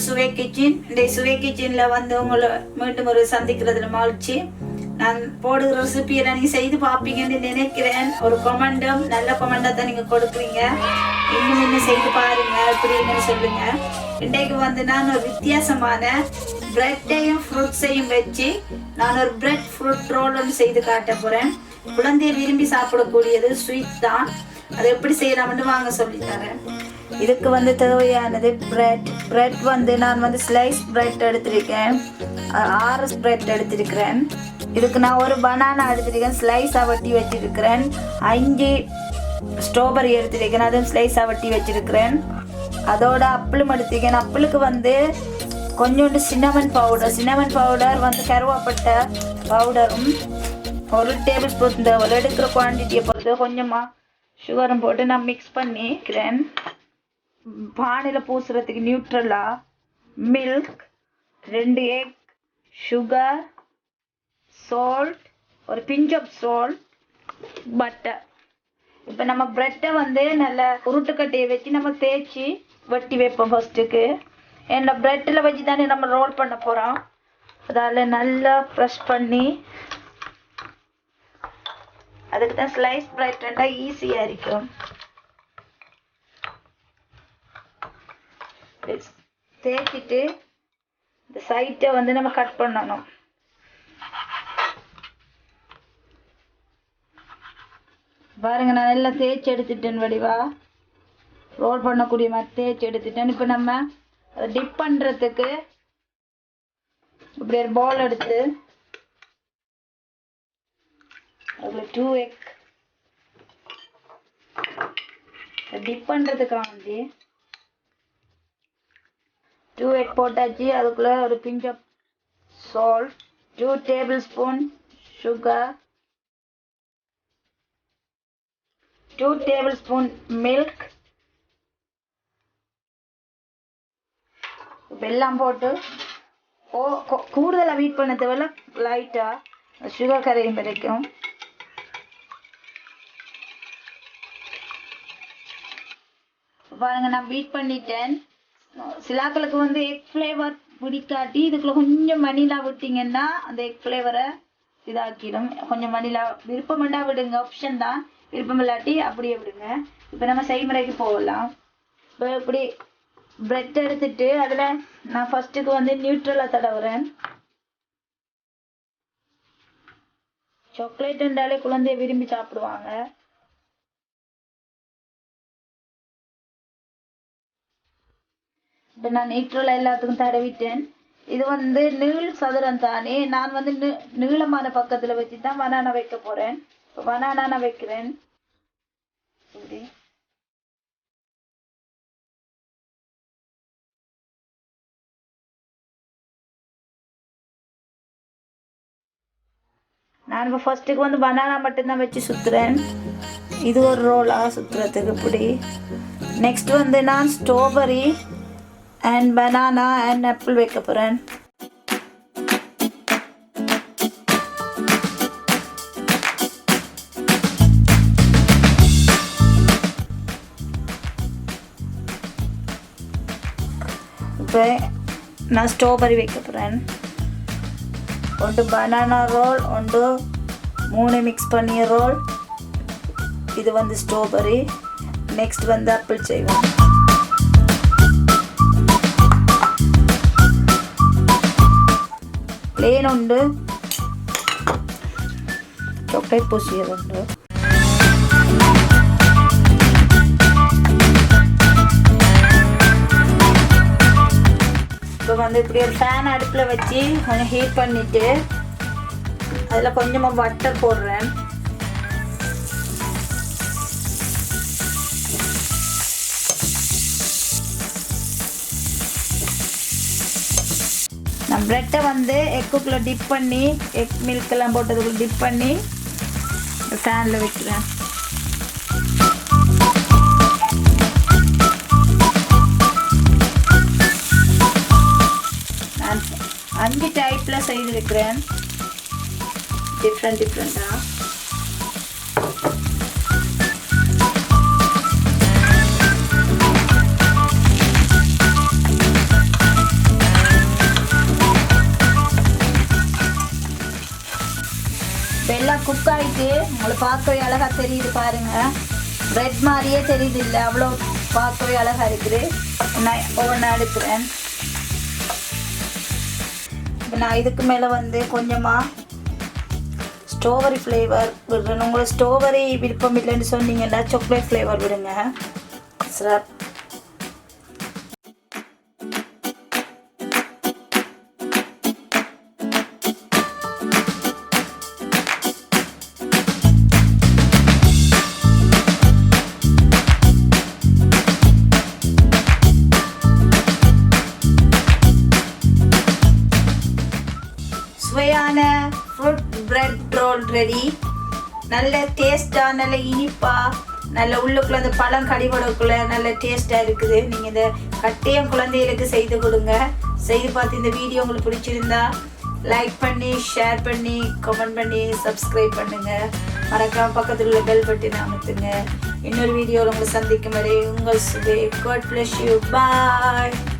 சுவை கிச்சன். இந்த சுவை கிச்சனில் வந்து உங்களை மீண்டும் ஒரு சந்திக்கிறதுல மகிழ்ச்சி. நான் போடுகிற ரெசிபியை நீங்கள் செய்து பார்ப்பீங்கன்னு நினைக்கிறேன். ஒரு கொமெண்டும் நல்ல கொமெண்டாக தான் நீங்கள் கொடுக்குறீங்க. இன்னும் செய்து பாருங்க எப்படின்னு சொல்லுங்க. இன்றைக்கு வந்து நான் ஒரு வித்தியாசமான பிரெட்டையும் ஃப்ரூட்ஸையும் வச்சு நான் ஒரு பிரெட் ஃப்ரூட் ரோல் ஒன்று செய்து காட்ட போகிறேன். குழந்தைய விரும்பி சாப்பிடக்கூடியது ஸ்வீட் தான். அது எப்படி செய்யலாம்னு வாங்க சொல்லித்தரேன். இதுக்கு வந்து தேவையானது பிரெட் வந்து நான் வந்து ஸ்லைஸ் பிரெட் எடுத்திருக்கேன், 6 பிரெட் எடுத்திருக்கிறேன். இதுக்கு நான் ஒரு பனானா எடுத்திருக்கேன், ஸ்லைஸாக வெட்டி வச்சிருக்கிறேன். 5 ஸ்ட்ராபெரி எடுத்திருக்கேன், அதுவும் ஸ்லைஸாக வெட்டி வச்சிருக்கிறேன். அதோட அப்பிளும் எடுத்திருக்கேன். அப்பிளுக்கு வந்து கொஞ்சோண்டு சின்னமன் பவுடர் வந்து கருவாப்பட்டை பவுடரும் 1 டேபிள் ஸ்பூன் தேவை. எடுக்கிற குவான்டிட்டியை பொறுத்து கொஞ்சமாக சுகரும் போட்டு நான் மிக்ஸ் பண்ணிக்கிறேன். பானையில் பூசுறதுக்கு நியூட்ரலா, மில்க், 2 எக், சுகர், சால்ட், ஒரு பிஞ்ச் ஆஃப் சால்ட், பட்டர். இப்போ நம்ம பிரெட்டை வந்து நல்ல உருட்டுக்கட்டையை வச்சு நம்ம தேய்ச்சி வெட்டி வைப்போம் ஃபர்ஸ்ட்டுக்கு. ஏன்னா பிரெட்டில் வச்சு தானே நம்ம ரோல் பண்ண போகிறோம். அதால் நல்லா ப்ரெஷ் பண்ணி, அதுக்கு தான் ஸ்லைஸ் பிரெட்னா ஈஸியாக இருக்கும். தேய்ச்சிட்டு இந்த சைட்டை வந்து நம்ம கட் பண்ணணும். பாருங்க, நான் எல்லாம் தேய்ச்சி எடுத்துட்டேன். வடிவா ரோல் பண்ணக்கூடிய மாதிரி தேய்ச்சி எடுத்துட்டேன். இப்போ நம்ம அதை டிப் பண்ணுறதுக்கு இப்படி ஒரு பவுல் எடுத்து அதில் 2 எக் டிப் பண்ணுறதுக்காண்டி 2 எக் போட்டாச்சு. அதுக்குள்ளே ஒரு pinch of salt, 2 tablespoon sugar, 2 tablespoon milk, வெல்லம் போட்டு கூடுதலாக வீட் பண்ண தேவையில்ல, லைட்டாக சுகர் கரையும் வரைக்கும். பாருங்க, நான் பீட் பண்ணிட்டேன். சிலாக்களுக்கு வந்து எக் ஃப்ளேவர் பிடிக்காட்டி இதுக்குள்ள கொஞ்சம் மணிலா விட்டீங்கன்னா அந்த எக் ஃப்ளேவரை இதாக்கிடும். கொஞ்சம் மணிலா விருப்பமெண்டா விடுங்க, ஆப்ஷன் தான். விருப்பம் இல்லாட்டி அப்படியே விடுங்க. இப்போ நம்ம செய்முறைக்கு போகலாம். இப்போ இப்படி பிரெட் எடுத்துட்டு அதில் நான் ஃபர்ஸ்ட்டுக்கு வந்து நியூட்ரலாக தடவுறேன். சாக்லேட் என்றாலே குழந்தைய விரும்பி சாப்பிடுவாங்க. இப்போ நான் நியூட்ரலாக எல்லாத்துக்கும் தடவிட்டேன். இது வந்து நீள் சதுரம் தானே, நான் வந்து நீளமான பக்கத்தில் வச்சு தான் பனானா வைக்க போகிறேன். இப்போ பனானா நான் வைக்கிறேன். இப்படி நான் இப்போ ஃபர்ஸ்ட்டுக்கு வந்து பனானா மட்டும்தான் வச்சு சுற்றுறேன். இது ஒரு ரோலாக சுற்றுறதுக்கு இப்படி. நெக்ஸ்ட் வந்து நான் strawberry and banana and apple வைக்க போகிறேன். இப்போ நான் ஸ்ட்ராபெரி வைக்க போகிறேன். 1 பனானா ரோல், 1 3 மிக்ஸ் பண்ணிய ரோல். இது வந்து ஸ்ட்ராபெரி. நெக்ஸ்ட் வந்து ஆப்பிள் செய்வோம். പ്ലെയിൻ ഉണ്ട്, ചോക്ലേറ്റ് പൂശിയതുണ്ട്. இப்போ வந்து இப்படி ஒரு ஃபேன் அடுப்பில் வச்சு கொஞ்சம் ஹீட் பண்ணிவிட்டு அதில் கொஞ்சமாக பட்டர் போடுறேன். நான் ப்ரெட்டை வந்து எக்குக்குள்ளே டிப் பண்ணி, எக் மில்கெல்லாம் போட்டதுக்குள்ளே டிப் பண்ணி ஃபேனில் வைக்கிறேன். 5 டைப்பில் செய்திருக்கிறேன், டிஃப்ரெண்ட்டாக. நல்லா குக் ஆகிட்டு உங்களை பார்க்கவே அழகாக தெரியுது பாருங்கள். பிரெட் மாதிரியே தெரியுது, இல்லை அவ்வளோ பார்க்கவே அழகாக இருக்குது. நான் ஒவ்வொன்றா எடுக்கிறேன். இப்போ நான் இதுக்கு மேலே வந்து கொஞ்சமாக ஸ்ட்ராபெரி ஃப்ளேவர் விடுறேன். உங்களுக்கு ஸ்ட்ராபெரி விருப்பம் இல்லைன்னு சொன்னீங்கன்னா சாக்லேட் ஃப்ளேவர் விடுங்க. சிரப் சுவையான ஃப்ரூட் பிரெட் ரோல் ரெடி. நல்ல டேஸ்ட்டாக, நல்ல இனிப்பாக, நல்ல உள்ளுக்குள்ளே அந்த பழம் கடிபடக்குள்ளே நல்ல டேஸ்ட்டாக இருக்குது. நீங்கள் இந்த கட்டையும் குழந்தைகளுக்கு செய்து கொடுங்க. செய்து பார்த்து இந்த வீடியோ உங்களுக்கு பிடிச்சிருந்தா லைக் பண்ணி, ஷேர் பண்ணி, கமெண்ட் பண்ணி, சப்ஸ்கிரைப் பண்ணுங்கள். மறக்காம பக்கத்தில் உள்ள பெல் பட்டனை அமுத்துங்க. இன்னொரு வீடியோவில் உங்களை சந்திக்கும் வரை உங்கள் சுவே. God bless you. Bye.